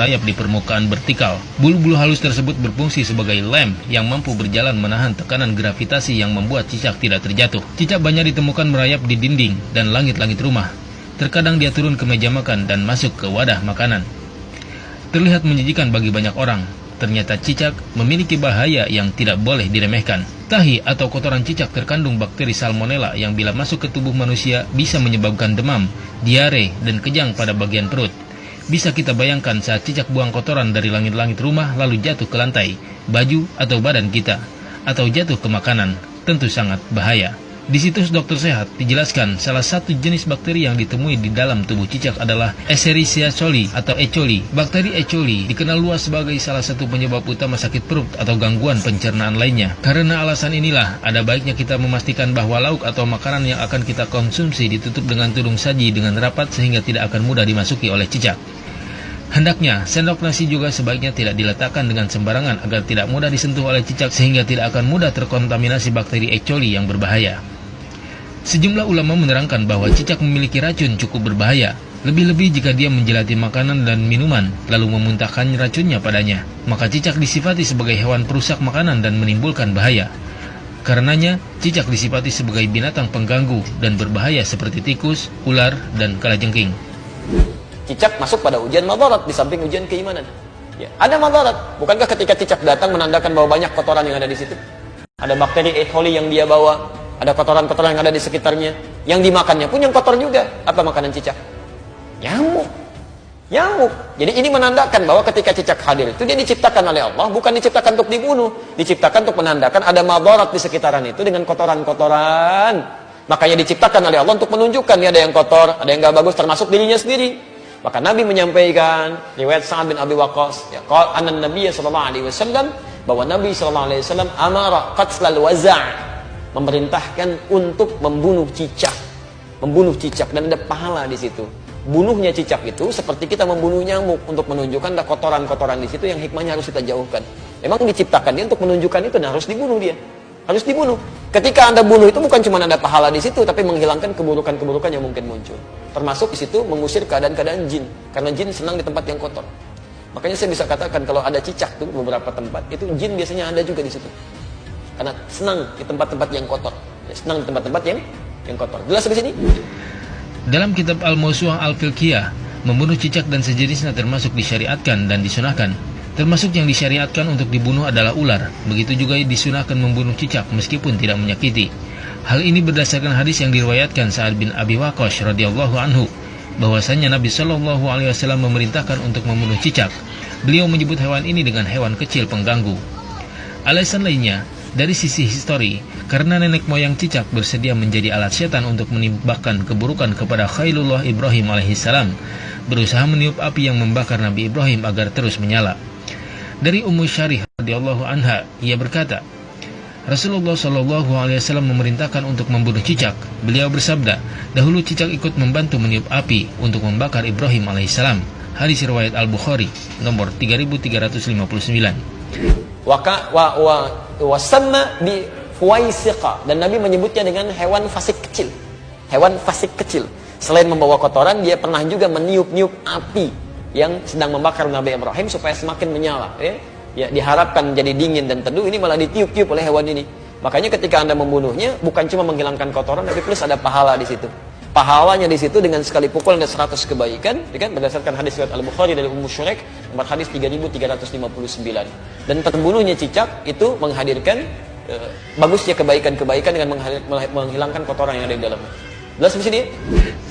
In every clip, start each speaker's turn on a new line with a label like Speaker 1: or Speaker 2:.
Speaker 1: merayap di permukaan vertikal. Bulu-bulu halus tersebut berfungsi sebagai lem yang mampu berjalan menahan tekanan gravitasi yang membuat cicak tidak terjatuh. Cicak banyak ditemukan merayap di dinding dan langit-langit rumah. Terkadang dia turun ke meja makan dan masuk ke wadah makanan. Terlihat menjijikan bagi banyak orang. Ternyata cicak memiliki bahaya yang tidak boleh diremehkan. Tahi atau kotoran cicak terkandung bakteri salmonella yang bila masuk ke tubuh manusia bisa menyebabkan demam, diare, dan kejang pada bagian perut. Bisa kita bayangkan saat cicak buang kotoran dari langit-langit rumah lalu jatuh ke lantai, baju atau badan kita, atau jatuh ke makanan, tentu sangat bahaya. Di situs Dokter Sehat dijelaskan salah satu jenis bakteri yang ditemui di dalam tubuh cicak adalah Escherichia coli atau E. coli. Bakteri E. coli dikenal luas sebagai salah satu penyebab utama sakit perut atau gangguan pencernaan lainnya. Karena alasan inilah, ada baiknya kita memastikan bahwa lauk atau makanan yang akan kita konsumsi ditutup dengan tudung saji dengan rapat sehingga tidak akan mudah dimasuki oleh cicak. Hendaknya, sendok nasi juga sebaiknya tidak diletakkan dengan sembarangan agar tidak mudah disentuh oleh cicak sehingga tidak akan mudah terkontaminasi bakteri E. coli yang berbahaya. Sejumlah ulama menerangkan bahwa cicak memiliki racun cukup berbahaya, lebih-lebih jika dia menjelati makanan dan minuman, lalu memuntahkan racunnya padanya. Maka cicak disifati sebagai hewan perusak makanan dan menimbulkan bahaya. Karenanya, cicak disifati sebagai binatang pengganggu dan berbahaya seperti tikus, ular, dan kalajengking.
Speaker 2: Cicak masuk pada ujian madarat di samping ujian keimanan. Ya, ada madarat. Bukankah ketika cicak datang menandakan bahwa banyak kotoran yang ada di situ? Ada bakteri E. coli yang dia bawa. Ada kotoran-kotoran yang ada di sekitarnya. Yang dimakannya pun yang kotor juga. Apa makanan cicak? Nyamuk. Nyamuk. Jadi ini menandakan bahwa ketika cicak hadir itu dia diciptakan oleh Allah, bukan diciptakan untuk dibunuh. Diciptakan untuk menandakan ada madarat di sekitaran itu dengan kotoran-kotoran. Makanya diciptakan oleh Allah untuk menunjukkan ya ada yang kotor, ada yang gak bagus, termasuk dirinya sendiri. Maka Nabi menyampaikan riwayat Sa'ad bin Abi Waqqas, ya, qala anna Nabiy sallallahu alaihi wasallam, bahwa Nabi sallallahu alaihi wasallam amara qatlal waza', memerintahkan untuk membunuh cicak. Membunuh cicak dan ada pahala di situ. Bunuhnya cicak itu seperti kita membunuh nyamuk untuk menunjukkan ada kotoran-kotoran di situ yang hikmahnya harus kita jauhkan. Memang diciptakan dia untuk menunjukkan itu dan harus dibunuh dia. Harus dibunuh. Ketika Anda bunuh itu bukan cuma ada pahala di situ, tapi menghilangkan keburukan-keburukan yang mungkin muncul. Termasuk di situ mengusir keadaan-keadaan jin, karena jin senang di tempat yang kotor. Makanya saya bisa katakan kalau ada cicak tuh beberapa tempat, itu jin biasanya ada juga di situ. Karena senang di tempat-tempat yang kotor. Ya, senang di tempat-tempat yang kotor. Jelas di sini?
Speaker 1: Dalam kitab Al-Mawsu'ah Al-Fiqhiyah, membunuh cicak dan sejenisnya termasuk disyariatkan dan disunahkan. Termasuk yang disyariatkan untuk dibunuh adalah ular. Begitu juga disunahkan membunuh cicak meskipun tidak menyakiti. Hal ini berdasarkan hadis yang diriwayatkan Sa'ad bin Abi Waqqas radhiyallahu anhu, bahwasanya Nabi Shallallahu alaihi wasallam memerintahkan untuk membunuh cicak. Beliau menyebut hewan ini dengan hewan kecil pengganggu. Alasan lainnya, dari sisi histori, karena nenek moyang cicak bersedia menjadi alat setan untuk menimbulkan keburukan kepada Khalilullah Ibrahim alaihissalam, berusaha meniup api yang membakar Nabi Ibrahim agar terus menyala. Dari Ummu Syarih radhiyallahu anha, ia berkata, Rasulullah Shallallahu alaihi wasallam memerintahkan untuk membunuh cicak. Beliau bersabda, dahulu cicak ikut membantu meniup api untuk membakar Ibrahim alaihissalam. Hadis riwayat Al-Bukhari nomor 3359.
Speaker 2: Wasamma bi fuwaisiqa, dan Nabi menyebutnya dengan hewan fasik kecil. Hewan fasik kecil. Selain membawa kotoran, dia pernah juga meniup-niup api yang sedang membakar Nabi Ibrahim supaya semakin menyala. Ya, diharapkan jadi dingin dan teduh, ini malah ditiup-tiup oleh hewan ini. Makanya ketika Anda membunuhnya, bukan cuma menghilangkan kotoran, tapi plus ada pahala di situ. Pahalanya di situ dengan sekali pukul ada 100 kebaikan, kan? Berdasarkan hadis riwayat Al-Bukhari dari Ummu Syuraik nomor hadis 3359. Dan terbunuhnya cicak itu menghadirkan bagusnya kebaikan-kebaikan dengan menghilangkan kotoran yang ada di dalamnya. Jelas di sini?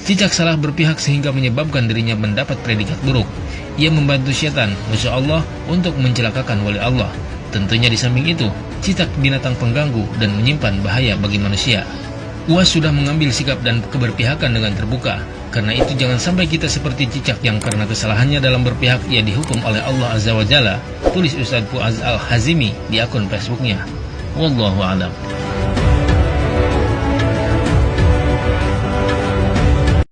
Speaker 1: Cicak salah berpihak sehingga menyebabkan dirinya mendapat predikat buruk. Ia membantu syaitan, musuh Allah, untuk mencelakakan wali Allah. Tentunya di samping itu, cicak binatang pengganggu dan menyimpan bahaya bagi manusia. UAS sudah mengambil sikap dan keberpihakan dengan terbuka. Karena itu jangan sampai kita seperti cicak yang karena kesalahannya dalam berpihak ia dihukum oleh Allah Azza wa Jalla. Tulis Ustaz Fuaz Al-Hazimi di akun Facebooknya. Wallahu a'lam.